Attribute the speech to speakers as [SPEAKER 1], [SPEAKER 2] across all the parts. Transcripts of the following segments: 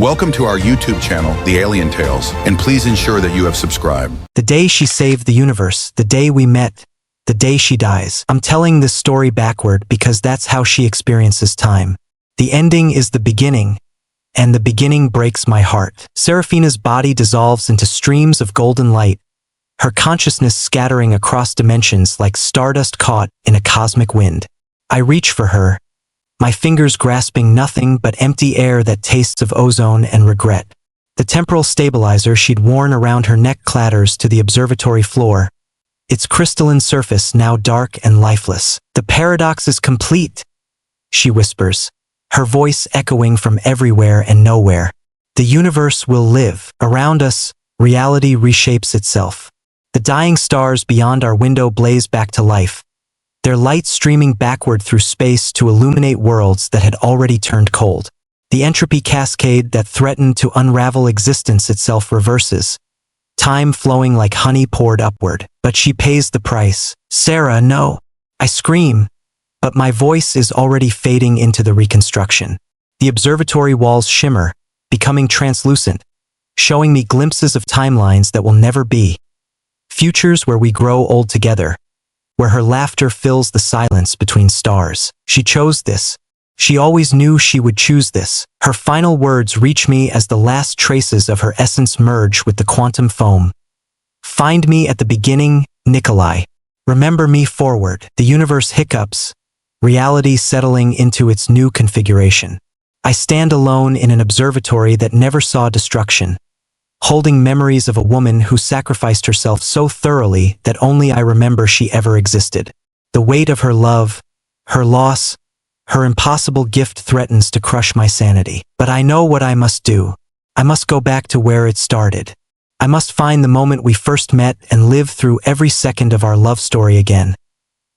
[SPEAKER 1] Welcome to our YouTube channel, The Alien Tales, and please ensure that you have subscribed.
[SPEAKER 2] The day she saved the universe, the day we met, the day she dies. I'm telling this story backward because that's how she experiences time. The ending is the beginning, and the beginning breaks my heart. Seraphina's body dissolves into streams of golden light, her consciousness scattering across dimensions like stardust caught in a cosmic wind. I reach for her, my fingers grasping nothing but empty air that tastes of ozone and regret. The temporal stabilizer she'd worn around her neck clatters to the observatory floor, its crystalline surface now dark and lifeless. "The paradox is complete," she whispers, her voice echoing from everywhere and nowhere. "The universe will live. Around us, reality reshapes itself. The dying stars beyond our window blaze back to life, their light streaming backward through space to illuminate worlds that had already turned cold. The entropy cascade that threatened to unravel existence itself reverses, time flowing like honey poured upward. But she pays the price. Sarah, no! I scream, but my voice is already fading into the reconstruction. The observatory walls shimmer, becoming translucent, showing me glimpses of timelines that will never be. Futures where we grow old together, where her laughter fills the silence between stars. She chose this. She always knew she would choose this. Her final words reach me as the last traces of her essence merge with the quantum foam. "Find me at the beginning, Nikolai. Remember me forward." The universe hiccups, reality settling into its new configuration. I stand alone in an observatory that never saw destruction, holding memories of a woman who sacrificed herself so thoroughly that only I remember she ever existed. The weight of her love, her loss, her impossible gift threatens to crush my sanity. But I know what I must do. I must go back to where it started. I must find the moment we first met and live through every second of our love story again,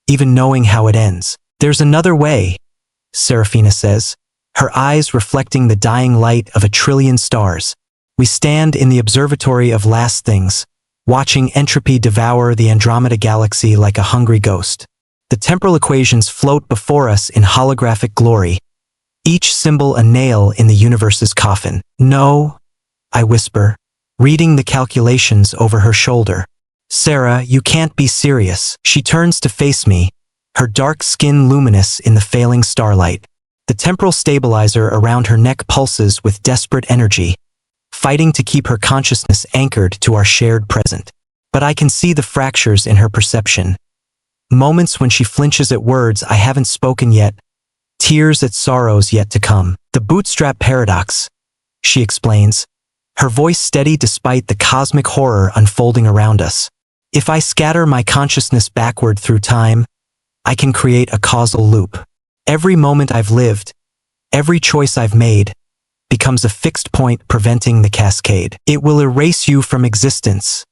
[SPEAKER 2] even knowing how it ends. "There's another way," Seraphina says, her eyes reflecting the dying light of a trillion stars. We stand in the observatory of last things, watching entropy devour the Andromeda galaxy like a hungry ghost. The temporal equations float before us in holographic glory, each symbol a nail in the universe's coffin. "No," I whisper, reading the calculations over her shoulder. "Sarah, you can't be serious." She turns to face me, her dark skin luminous in the failing starlight. The temporal stabilizer around her neck pulses with desperate energy, fighting to keep her consciousness anchored to our shared present. But I can see the fractures in her perception. Moments when she flinches at words I haven't spoken yet, tears at sorrows yet to come. "The bootstrap paradox," she explains, her voice steady despite the cosmic horror unfolding around us. "If I scatter my consciousness backward through time, I can create a causal loop. Every moment I've lived, every choice I've made, becomes a fixed point preventing the cascade. It will erase you from existence,"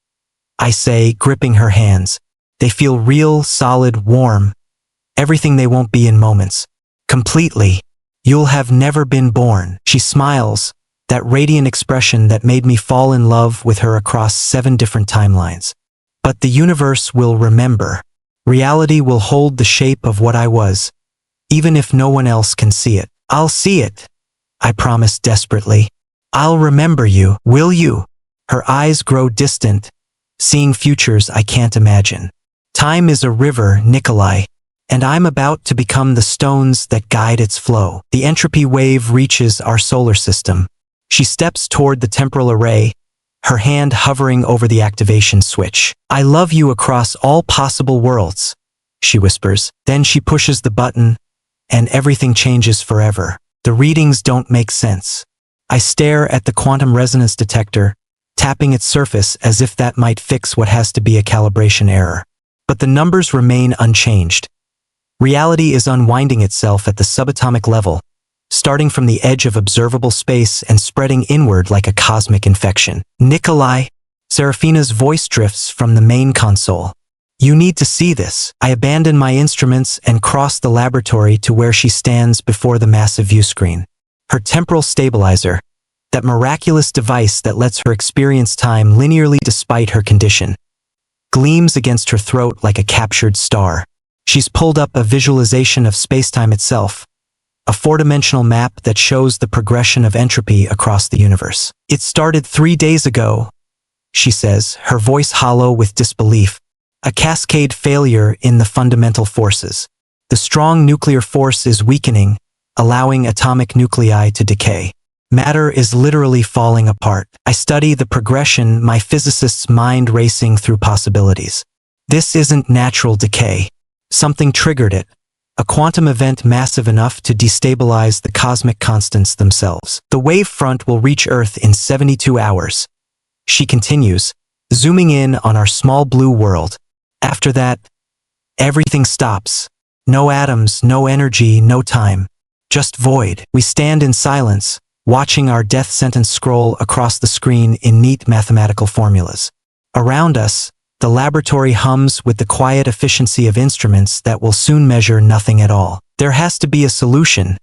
[SPEAKER 2] I say, gripping her hands. They feel real, solid, warm. Everything they won't be in moments. "Completely. You'll have never been born." She smiles, that radiant expression that made me fall in love with her across 7 different timelines. "But the universe will remember. Reality will hold the shape of what I was, even if no one else can see it." "I'll see it," I promise desperately. "I'll remember you, will you?" Her eyes grow distant, seeing futures I can't imagine. "Time is a river, Nikolai, and I'm about to become the stones that guide its flow." The entropy wave reaches our solar system. She steps toward the temporal array, her hand hovering over the activation switch. "I love you across all possible worlds," she whispers. Then she pushes the button, and everything changes forever. The readings don't make sense. I stare at the quantum resonance detector, tapping its surface as if that might fix what has to be a calibration error. But the numbers remain unchanged. Reality is unwinding itself at the subatomic level, starting from the edge of observable space and spreading inward like a cosmic infection. "Nikolai," Seraphina's voice drifts from the main console. "You need to see this." I abandon my instruments and cross the laboratory to where she stands before the massive viewscreen. Her temporal stabilizer, that miraculous device that lets her experience time linearly despite her condition, gleams against her throat like a captured star. She's pulled up a visualization of spacetime itself, a four-dimensional map that shows the progression of entropy across the universe. It started 3 days ago, she says, her voice hollow with disbelief. A cascade failure in the fundamental forces. The strong nuclear force is weakening, allowing atomic nuclei to decay. Matter is literally falling apart. I study the progression, my physicist's mind racing through possibilities. This isn't natural decay. Something triggered it. A quantum event massive enough to destabilize the cosmic constants themselves. The wave front will reach Earth in 72 hours. She continues, zooming in on our small blue world. After that, everything stops. No atoms, no energy, no time. Just void. We stand in silence, watching our death sentence scroll across the screen in neat mathematical formulas. Around us, the laboratory hums with the quiet efficiency of instruments that will soon measure nothing at all. There has to be a solution,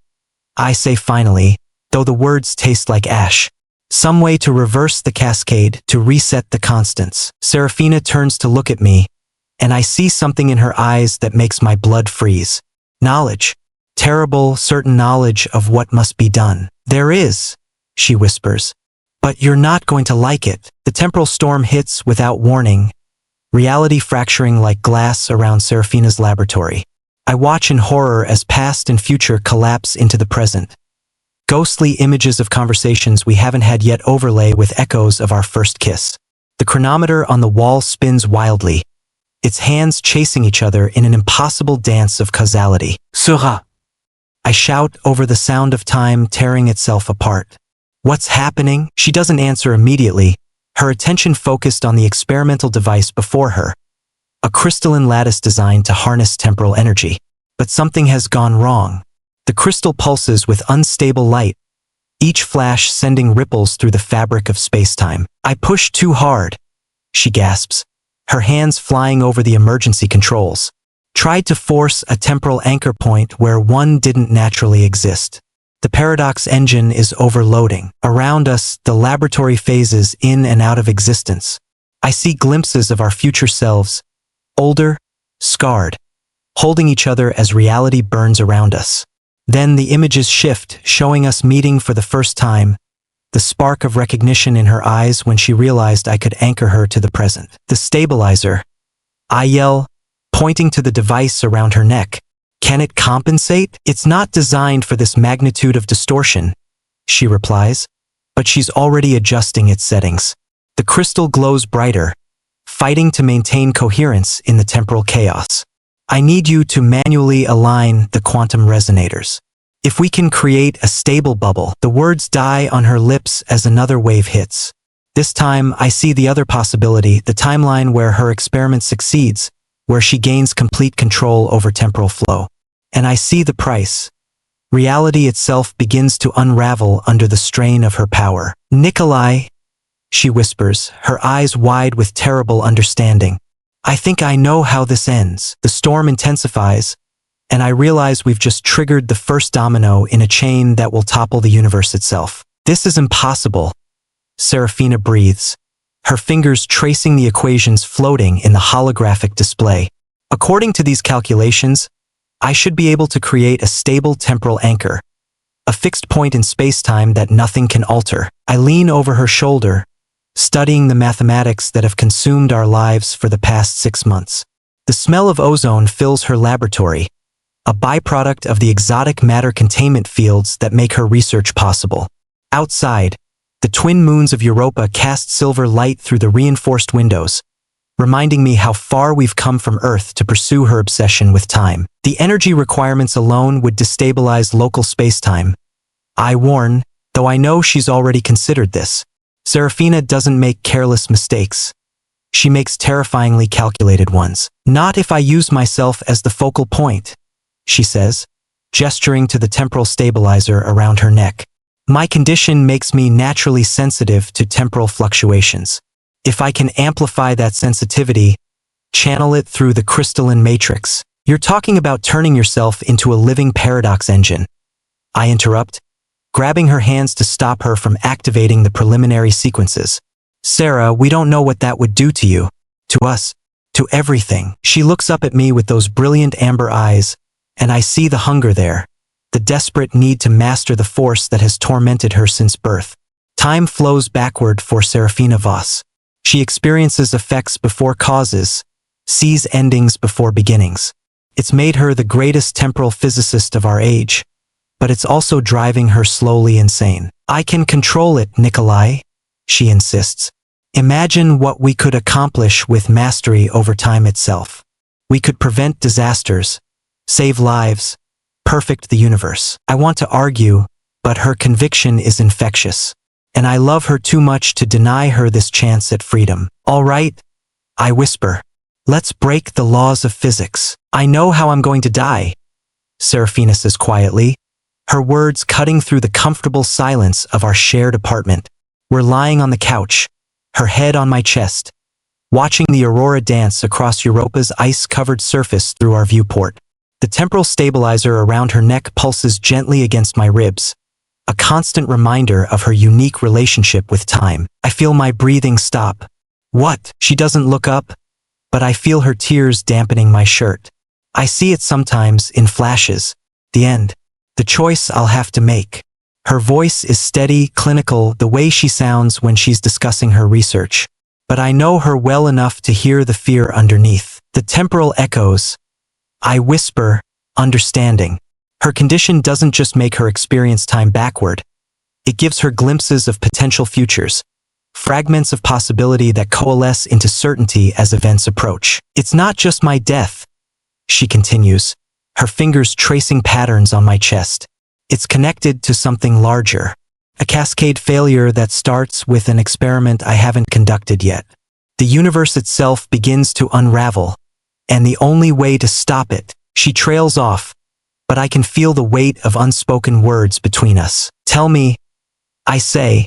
[SPEAKER 2] I say finally, though the words taste like ash. Some way to reverse the cascade, to reset the constants. Seraphina turns to look at me, and I see something in her eyes that makes my blood freeze. Knowledge. Terrible, certain knowledge of what must be done. There is, she whispers. But you're not going to like it. The temporal storm hits without warning, reality fracturing like glass around Seraphina's laboratory. I watch in horror as past and future collapse into the present. Ghostly images of conversations we haven't had yet overlay with echoes of our first kiss. The chronometer on the wall spins wildly, its hands chasing each other in an impossible dance of causality. Sera! I shout over the sound of time tearing itself apart. What's happening? She doesn't answer immediately, her attention focused on the experimental device before her. A crystalline lattice designed to harness temporal energy. But something has gone wrong. The crystal pulses with unstable light, each flash sending ripples through the fabric of space-time. I push too hard, she gasps, her hands flying over the emergency controls. Tried to force a temporal anchor point where one didn't naturally exist. The paradox engine is overloading. Around us, the laboratory phases in and out of existence. I see glimpses of our future selves, older, scarred, holding each other as reality burns around us. Then the images shift, showing us meeting for the first time, the spark of recognition in her eyes when she realized I could anchor her to the present. The stabilizer, I yell, pointing to the device around her neck. Can it compensate? It's not designed for this magnitude of distortion, she replies, but she's already adjusting its settings. The crystal glows brighter, fighting to maintain coherence in the temporal chaos. I need you to manually align the quantum resonators. If we can create a stable bubble, the words die on her lips as another wave hits. This time, I see the other possibility, the timeline where her experiment succeeds, where she gains complete control over temporal flow. And I see the price. Reality itself begins to unravel under the strain of her power. Nikolai, she whispers, her eyes wide with terrible understanding. I think I know how this ends. The storm intensifies, and I realize we've just triggered the first domino in a chain that will topple the universe itself. This is impossible, Seraphina breathes, her fingers tracing the equations floating in the holographic display. According to these calculations, I should be able to create a stable temporal anchor, a fixed point in space-time that nothing can alter. I lean over her shoulder, studying the mathematics that have consumed our lives for the past 6 months. The smell of ozone fills her laboratory, a byproduct of the exotic matter containment fields that make her research possible. Outside, the twin moons of Europa cast silver light through the reinforced windows, reminding me how far we've come from Earth to pursue her obsession with time. The energy requirements alone would destabilize local space-time. I warn, though I know she's already considered this. Seraphina doesn't make careless mistakes. She makes terrifyingly calculated ones. Not if I use myself as the focal point, she says, gesturing to the temporal stabilizer around her neck. My condition makes me naturally sensitive to temporal fluctuations. If I can amplify that sensitivity, channel it through the crystalline matrix. You're talking about turning yourself into a living paradox engine. I interrupt, grabbing her hands to stop her from activating the preliminary sequences. Sarah, we don't know what that would do to you, to us, to everything. She looks up at me with those brilliant amber eyes, and I see the hunger there, the desperate need to master the force that has tormented her since birth. Time flows backward for Seraphina Voss. She experiences effects before causes, sees endings before beginnings. It's made her the greatest temporal physicist of our age, but it's also driving her slowly insane. I can control it, Nikolai, she insists. Imagine what we could accomplish with mastery over time itself. We could prevent disasters, save lives, perfect the universe. I want to argue, but her conviction is infectious, and I love her too much to deny her this chance at freedom. All right, I whisper. Let's break the laws of physics. I know how I'm going to die, Seraphina says quietly, her words cutting through the comfortable silence of our shared apartment. We're lying on the couch, her head on my chest, watching the aurora dance across Europa's ice-covered surface through our viewport. The temporal stabilizer around her neck pulses gently against my ribs, a constant reminder of her unique relationship with time. I feel my breathing stop. What? She doesn't look up, but I feel her tears dampening my shirt. I see it sometimes in flashes. The end. The choice I'll have to make. Her voice is steady, clinical, the way she sounds when she's discussing her research. But I know her well enough to hear the fear underneath. The temporal echoes. I whisper, understanding. Her condition doesn't just make her experience time backward. It gives her glimpses of potential futures, fragments of possibility that coalesce into certainty as events approach. It's not just my death, she continues, her fingers tracing patterns on my chest. It's connected to something larger, a cascade failure that starts with an experiment I haven't conducted yet. The universe itself begins to unravel, and the only way to stop it. She trails off, but I can feel the weight of unspoken words between us. Tell me, I say,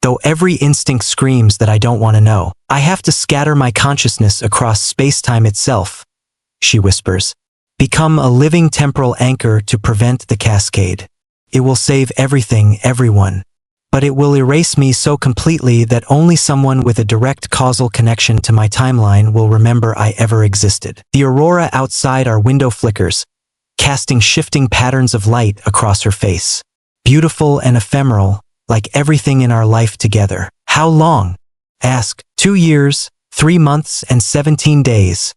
[SPEAKER 2] though every instinct screams that I don't want to know. I have to scatter my consciousness across space-time itself, she whispers. Become a living temporal anchor to prevent the cascade. It will save everything, everyone. But it will erase me so completely that only someone with a direct causal connection to my timeline will remember I ever existed. The aurora outside our window flickers, casting shifting patterns of light across her face. Beautiful and ephemeral, like everything in our life together. How long? Ask. 2 years, 3 months, and 17 days,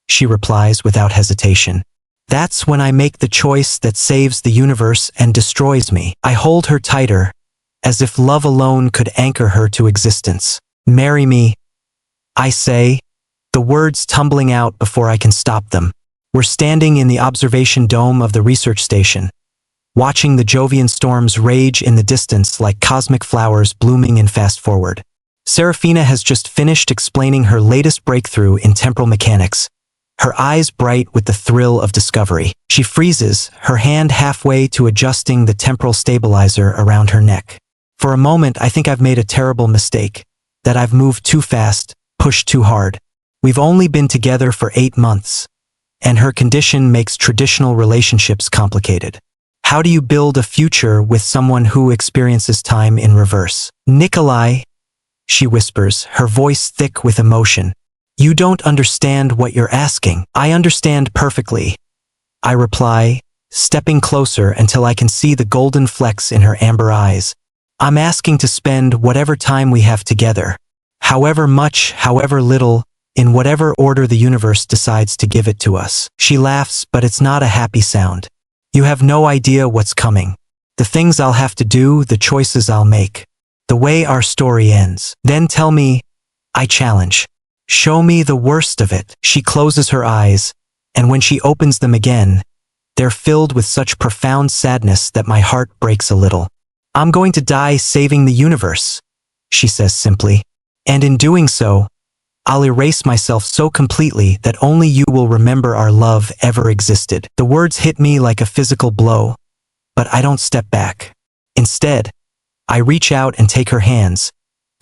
[SPEAKER 2] she replies without hesitation. That's when I make the choice that saves the universe and destroys me. I hold her tighter, as if love alone could anchor her to existence. Marry me, I say, the words tumbling out before I can stop them. We're standing in the observation dome of the research station, watching the Jovian storms rage in the distance like cosmic flowers blooming in fast forward. Seraphina has just finished explaining her latest breakthrough in temporal mechanics, her eyes bright with the thrill of discovery. She freezes, her hand halfway to adjusting the temporal stabilizer around her neck. For a moment, I think I've made a terrible mistake, that I've moved too fast, pushed too hard. We've only been together for 8 months, and her condition makes traditional relationships complicated. How do you build a future with someone who experiences time in reverse? Nikolai, she whispers, her voice thick with emotion. You don't understand what you're asking. I understand perfectly, I reply, stepping closer until I can see the golden flecks in her amber eyes. I'm asking to spend whatever time we have together, however much, however little, in whatever order the universe decides to give it to us. She laughs, but it's not a happy sound. You have no idea what's coming. The things I'll have to do, the choices I'll make, the way our story ends. Then tell me, I challenge. Show me the worst of it. She closes her eyes, and when she opens them again, they're filled with such profound sadness that my heart breaks a little. I'm going to die saving the universe, she says simply. And in doing so, I'll erase myself so completely that only you will remember our love ever existed. The words hit me like a physical blow, but I don't step back. Instead, I reach out and take her hands,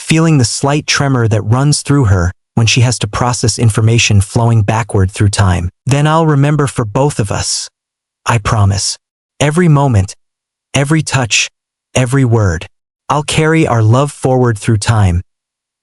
[SPEAKER 2] feeling the slight tremor that runs through her when she has to process information flowing backward through time. Then I'll remember for both of us. I promise. Every moment, every touch, every word. I'll carry our love forward through time,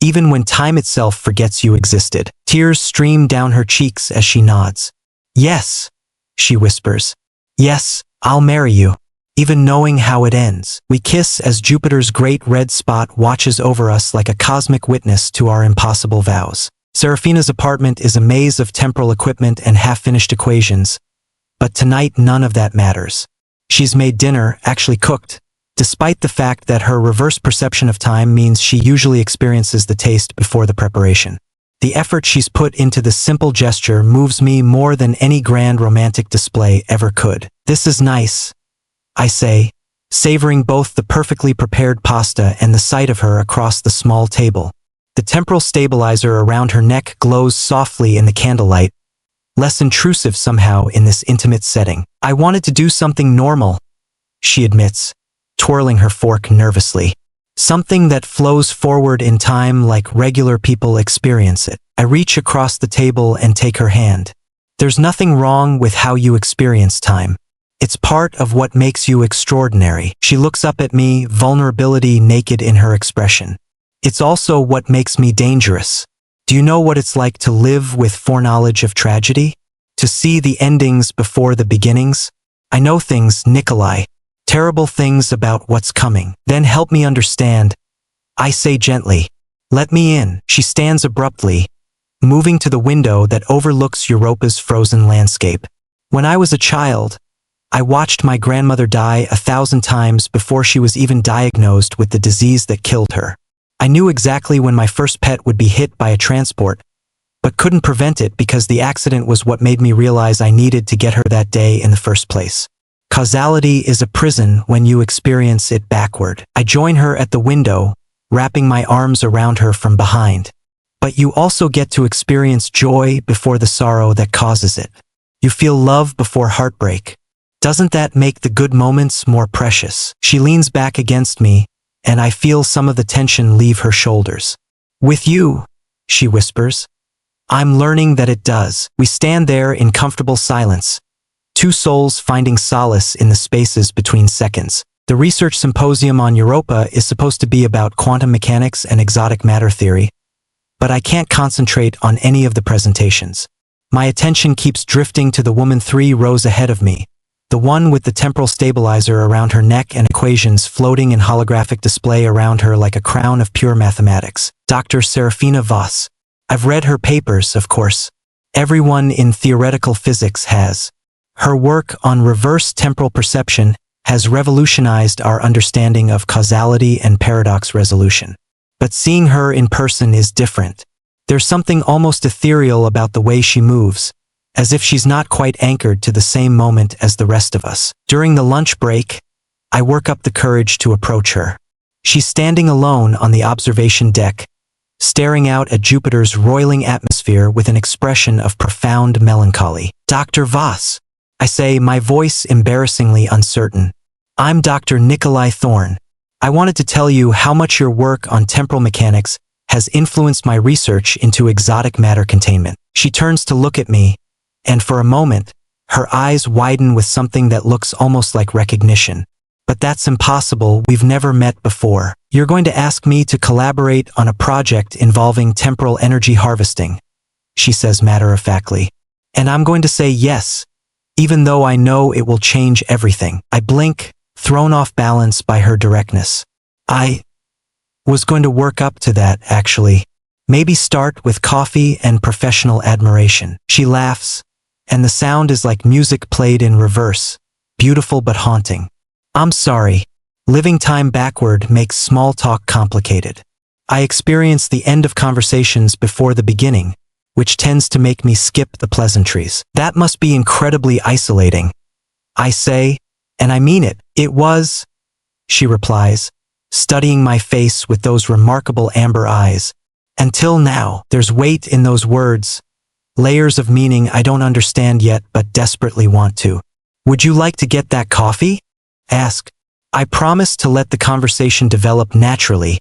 [SPEAKER 2] even when time itself forgets you existed. Tears stream down her cheeks as she nods. Yes, she whispers. Yes, I'll marry you. even knowing how it ends. We kiss as Jupiter's great red spot watches over us like a cosmic witness to our impossible vows. Seraphina's apartment is a maze of temporal equipment and half-finished equations, but tonight none of that matters. She's made dinner, actually cooked, despite the fact that her reverse perception of time means she usually experiences the taste before the preparation. The effort she's put into this simple gesture moves me more than any grand romantic display ever could. This is nice, I say, savoring both the perfectly prepared pasta and the sight of her across the small table. The temporal stabilizer around her neck glows softly in the candlelight, less intrusive somehow in this intimate setting. I wanted to do something normal, she admits, twirling her fork nervously. Something that flows forward in time like regular people experience it. I reach across the table and take her hand. There's nothing wrong with how you experience time. It's part of what makes you extraordinary. She looks up at me, vulnerability naked in her expression. It's also what makes me dangerous. Do you know what it's like to live with foreknowledge of tragedy? To see the endings before the beginnings? I know things, Nikolai. Terrible things about what's coming. Then help me understand. I say gently. Let me in. She stands abruptly, moving to the window that overlooks Europa's frozen landscape. When I was a child, I watched my grandmother die 1,000 times before she was even diagnosed with the disease that killed her. I knew exactly when my first pet would be hit by a transport, but couldn't prevent it because the accident was what made me realize I needed to get her that day in the first place. Causality is a prison when you experience it backward. I join her at the window, wrapping my arms around her from behind. But you also get to experience joy before the sorrow that causes it. You feel love before heartbreak. Doesn't that make the good moments more precious? She leans back against me, and I feel some of the tension leave her shoulders. With you, she whispers. I'm learning that it does. We stand there in comfortable silence, two souls finding solace in the spaces between seconds. The research symposium on Europa is supposed to be about quantum mechanics and exotic matter theory, but I can't concentrate on any of the presentations. My attention keeps drifting to the woman 3 rows ahead of me, the one with the temporal stabilizer around her neck and equations floating in holographic display around her like a crown of pure mathematics. Dr. Seraphina Voss. I've read her papers, of course. Everyone in theoretical physics has. Her work on reverse temporal perception has revolutionized our understanding of causality and paradox resolution. But seeing her in person is different. There's something almost ethereal about the way she moves, as if she's not quite anchored to the same moment as the rest of us. During the lunch break, I work up the courage to approach her. She's standing alone on the observation deck, staring out at Jupiter's roiling atmosphere with an expression of profound melancholy. Dr. Voss, I say, my voice embarrassingly uncertain. I'm Dr. Nikolai Thorne. I wanted to tell you how much your work on temporal mechanics has influenced my research into exotic matter containment. She turns to look at me, and for a moment, her eyes widen with something that looks almost like recognition. But that's impossible, we've never met before. You're going to ask me to collaborate on a project involving temporal energy harvesting, she says matter-of-factly. And I'm going to say yes, even though I know it will change everything. I blink, thrown off balance by her directness. I was going to work up to that, actually. Maybe start with coffee and professional admiration. She laughs, and the sound is like music played in reverse, beautiful but haunting. I'm sorry. Living time backward makes small talk complicated. I experience the end of conversations before the beginning, which tends to make me skip the pleasantries. That must be incredibly isolating. I say, and I mean it. It was, she replies, studying my face with those remarkable amber eyes. Until now, there's weight in those words, layers of meaning I don't understand yet but desperately want to. Would you like to get that coffee? Ask. I promise to let the conversation develop naturally,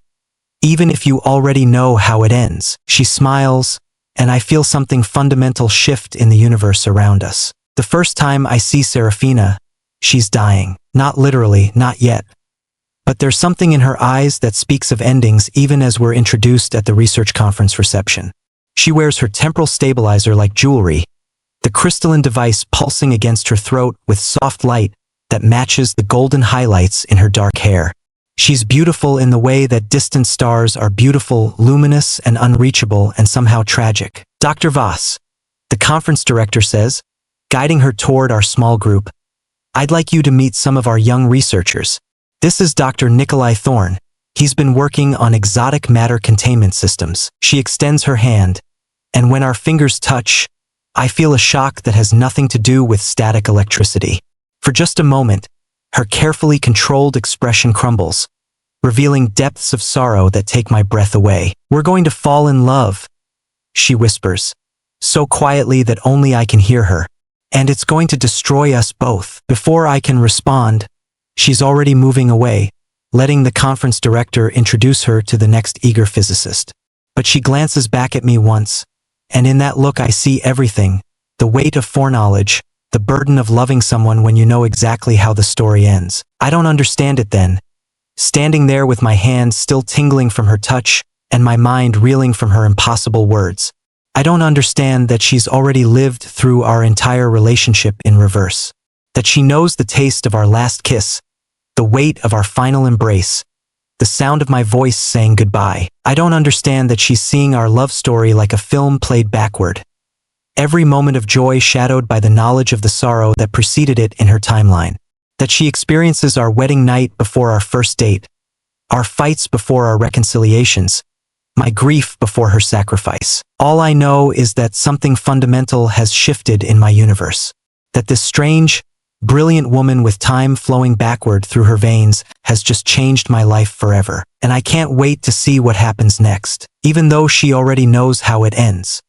[SPEAKER 2] even if you already know how it ends. She smiles, and I feel something fundamental shift in the universe around us. The first time I see Seraphina, she's dying. Not literally, not yet. But there's something in her eyes that speaks of endings even as we're introduced at the research conference reception. She wears her temporal stabilizer like jewelry, the crystalline device pulsing against her throat with soft light that matches the golden highlights in her dark hair. She's beautiful in the way that distant stars are beautiful, luminous and unreachable and somehow tragic. Dr. Voss, the conference director says, guiding her toward our small group, I'd like you to meet some of our young researchers. This is Dr. Nikolai Thorne. He's been working on exotic matter containment systems. She extends her hand, and when our fingers touch, I feel a shock that has nothing to do with static electricity. For just a moment, her carefully controlled expression crumbles, revealing depths of sorrow that take my breath away. We're going to fall in love, she whispers, so quietly that only I can hear her. And it's going to destroy us both. Before I can respond, she's already moving away, letting the conference director introduce her to the next eager physicist. But she glances back at me once, and in that look I see everything, the weight of foreknowledge, the burden of loving someone when you know exactly how the story ends. I don't understand it then, standing there with my hands still tingling from her touch and my mind reeling from her impossible words. I don't understand that she's already lived through our entire relationship in reverse, that she knows the taste of our last kiss, the weight of our final embrace, the sound of my voice saying goodbye. I don't understand that she's seeing our love story like a film played backward, every moment of joy shadowed by the knowledge of the sorrow that preceded it in her timeline, that she experiences our wedding night before our first date, our fights before our reconciliations, my grief before her sacrifice. All I know is that something fundamental has shifted in my universe, that this strange, brilliant woman with time flowing backward through her veins has just changed my life forever. And I can't wait to see what happens next, even though she already knows how it ends.